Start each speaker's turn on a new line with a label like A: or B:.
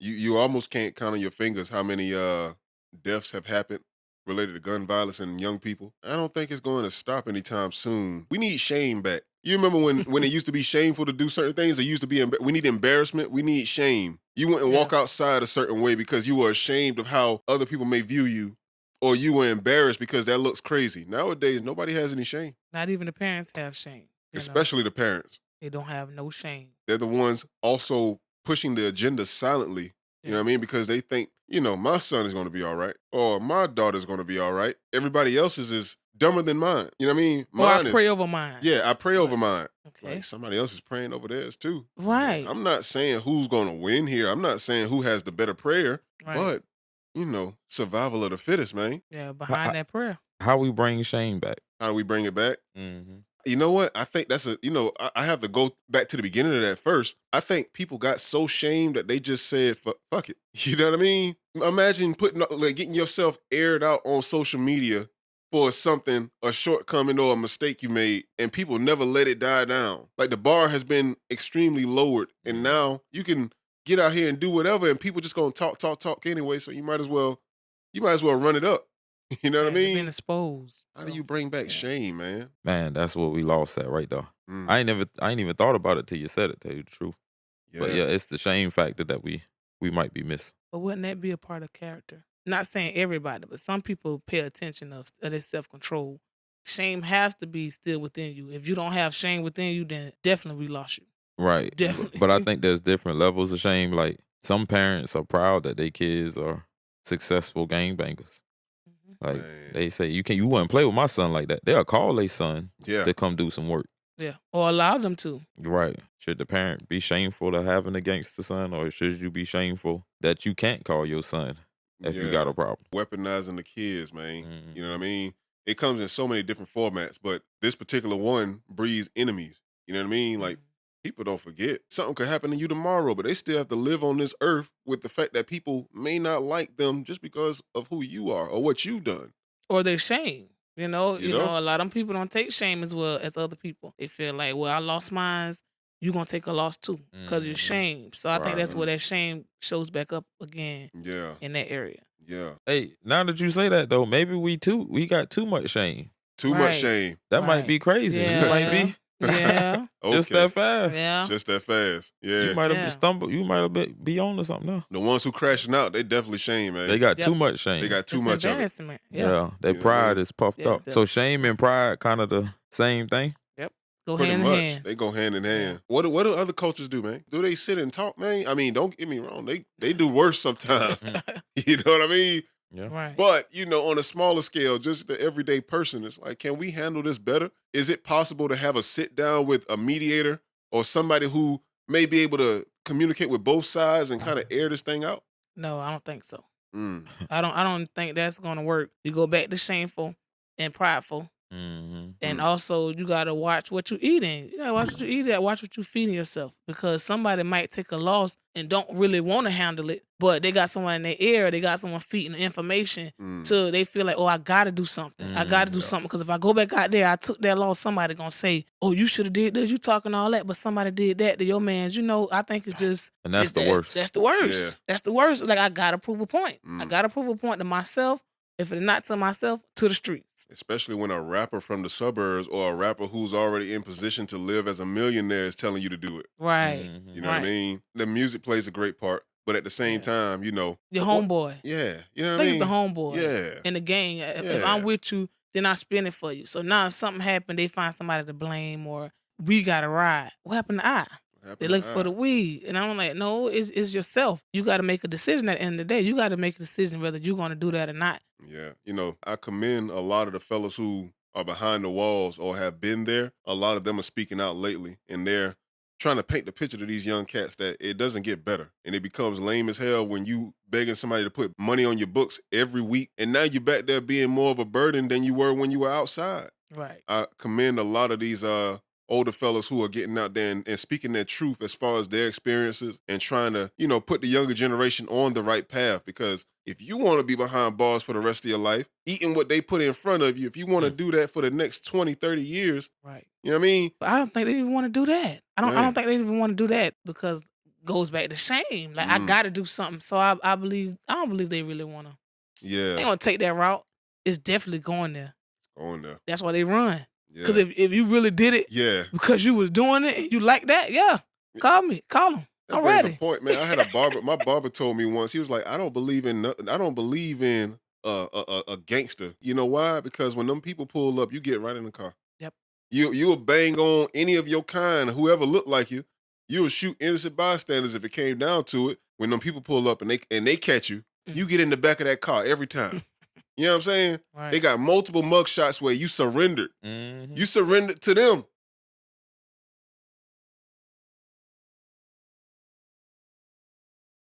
A: You almost can't count on your fingers how many deaths have happened related to gun violence and young people. I don't think it's going to stop anytime soon. We need shame back. You remember when it used to be shameful to do certain things? It used to be we need embarrassment. We need shame. You wouldn't
B: Yeah.
A: walk outside a certain way because you were ashamed of how other people may view you, or you were embarrassed because that looks crazy. Nowadays, nobody has any shame,
B: Not even the parents have shame.
A: especially the parents.
B: They don't have no shame.
A: They're the ones also pushing the agenda silently. You know what I mean? Because they think, my son is going to be all right, or my daughter's going to be all right. Everybody else's is dumber than mine. You know what I mean?
B: Or I
A: Mine
B: pray
A: is.
B: over mine.
A: Yeah, I pray over mine.
B: Okay.
A: Like somebody else is praying over theirs too.
B: Right.
A: I'm not saying who's going to win here. I'm not saying who has the better prayer,
B: Right.
A: but survival of the fittest, man.
B: Yeah, behind that prayer.
C: How we bring shame back?
A: How do we bring it back?
C: Mm-hmm.
A: You know what? I think that's I have to go back to the beginning of that first. I think people got so shamed that they just said, fuck it. You know what I mean? Imagine getting yourself aired out on social media for something, a shortcoming or a mistake you made, and people never let it die down. Like the bar has been extremely lowered, and now you can get out here and do whatever, and people just gonna talk anyway. So you might as well run it up. You know what I mean?
B: Being exposed.
A: How do you bring back shame, man?
C: Man, that's what we lost at right there.
A: Mm.
C: I ain't even thought about it till you said it, tell you the truth.
A: Yeah.
C: But yeah, it's the shame factor that we might be missing.
B: But wouldn't that be a part of character? Not saying everybody, but some people pay attention of their self-control. Shame has to be still within you. If you don't have shame within you, then definitely we lost you.
C: Right.
B: Definitely.
C: But I think there's different levels of shame. Like some parents are proud that their kids are successful gangbangers. Like they say, you wouldn't play with my son like that. They'll call their son to come do some work.
B: Yeah. Or allow them to.
C: Right. Should the parent be shameful to having a gangster son, or should you be shameful that you can't call your son if you got a problem?
A: Weaponizing the kids, man. You know what I mean? It comes in so many different formats, but this particular one breeds enemies. You know what I mean? Like, people don't forget. Something could happen to you tomorrow, but they still have to live on this earth with the fact that people may not like them just because of who you are or what you've done.
B: Or their shame. You know, a lot of people don't take shame as well as other people. They feel like, well, I lost mine. You're going to take a loss too because you're shamed. So I think that's where that shame shows back up again in that area.
A: Yeah.
C: Hey, now that you say that though, maybe we got too much shame.
A: Too much shame.
C: That might be crazy.
B: Yeah.
C: It might be.
B: Yeah.
C: Just that fast.
B: Yeah.
A: Just that fast. Yeah.
C: You might have stumbled. You might have be on to something now.
A: The ones who crashing out, they definitely shame, man.
C: They got too much shame.
A: They got too much of it.
C: Yeah. Their pride is puffed up. So shame and pride kind of the same thing.
B: Yep. Go
A: Pretty
B: hand
A: much.
B: in hand.
A: They go hand in hand. What do other cultures do, man? Do they sit and talk, man? I mean, don't get me wrong. They do worse sometimes. You know what I mean?
C: Yeah.
B: Right.
A: But, on a smaller scale, just the everyday person, it's like, can we handle this better? Is it possible to have a sit down with a mediator or somebody who may be able to communicate with both sides and kind of air this thing out?
B: No, I don't think so.
A: Mm.
B: I don't think that's going to work. You go back to shameful and prideful. And also, you got to watch what you eating. You got to watch what you eat at. Watch what you feeding yourself. Because somebody might take a loss and don't really want to handle it, but they got someone in their ear. They got someone feeding the information till they feel like, oh, I got to do something. I got to do something. Because if I go back out there, I took that loss, somebody going to say, oh, you should have did this. You talking all that, but somebody did that to your mans. I think it's just.
C: And that's the worst.
B: That's the worst.
A: Yeah.
B: That's the worst. Like, I got to prove a point. I got to prove a point to myself. If it's not to myself, to the streets.
A: Especially when a rapper from the suburbs or a rapper who's already in position to live as a millionaire is telling you to do it.
B: Right.
A: You know what I mean? The music plays a great part, but at the same time,
B: Your homeboy.
A: Yeah. You know
B: I
A: what I
B: think
A: mean?
B: it's the homeboy.
A: Yeah.
B: In the gang. If I'm with you, then I spin it for you. So now if something happened, they find somebody to blame or we got to ride. What happened to I? They look for the weed. And I'm like, no, it's yourself. You got to make a decision at the end of the day. You got to make a decision whether you're going to do that or not.
A: Yeah. I commend a lot of the fellas who are behind the walls or have been there. A lot of them are speaking out lately, and they're trying to paint the picture to these young cats that it doesn't get better. And it becomes lame as hell when you begging somebody to put money on your books every week, and now you're back there being more of a burden than you were when you were outside.
B: Right.
A: I commend a lot of these older fellas who are getting out there and speaking their truth as far as their experiences and trying to, put the younger generation on the right path. Because if you want to be behind bars for the rest of your life, eating what they put in front of you, if you want to do that for the next 20, 30 years,
B: right.
A: You know what I mean?
B: But I don't think they even want to do that. I don't think they even want to do that because goes back to shame. Like I got to do something. So I don't believe they really want to.
A: Yeah.
B: They gonna take that route. It's definitely going there.
A: Going there.
B: That's why they run.
A: Yeah.
B: Because if you really did it, because you was doing it and you like that, call me, call them. I'm ready.
A: A point, man. I had a barber. My barber told me once. He was like, I don't believe in a gangster. You know why? Because when them people pull up, you get right in the car.
B: Yep.
A: You will bang on any of your kind, whoever look like you. You will shoot innocent bystanders if it came down to it. When them people pull up and they catch you, you get in the back of that car every time. You know what I'm saying?
B: Right.
A: They got multiple mug shots where you surrendered.
C: Mm-hmm.
A: You surrendered to them.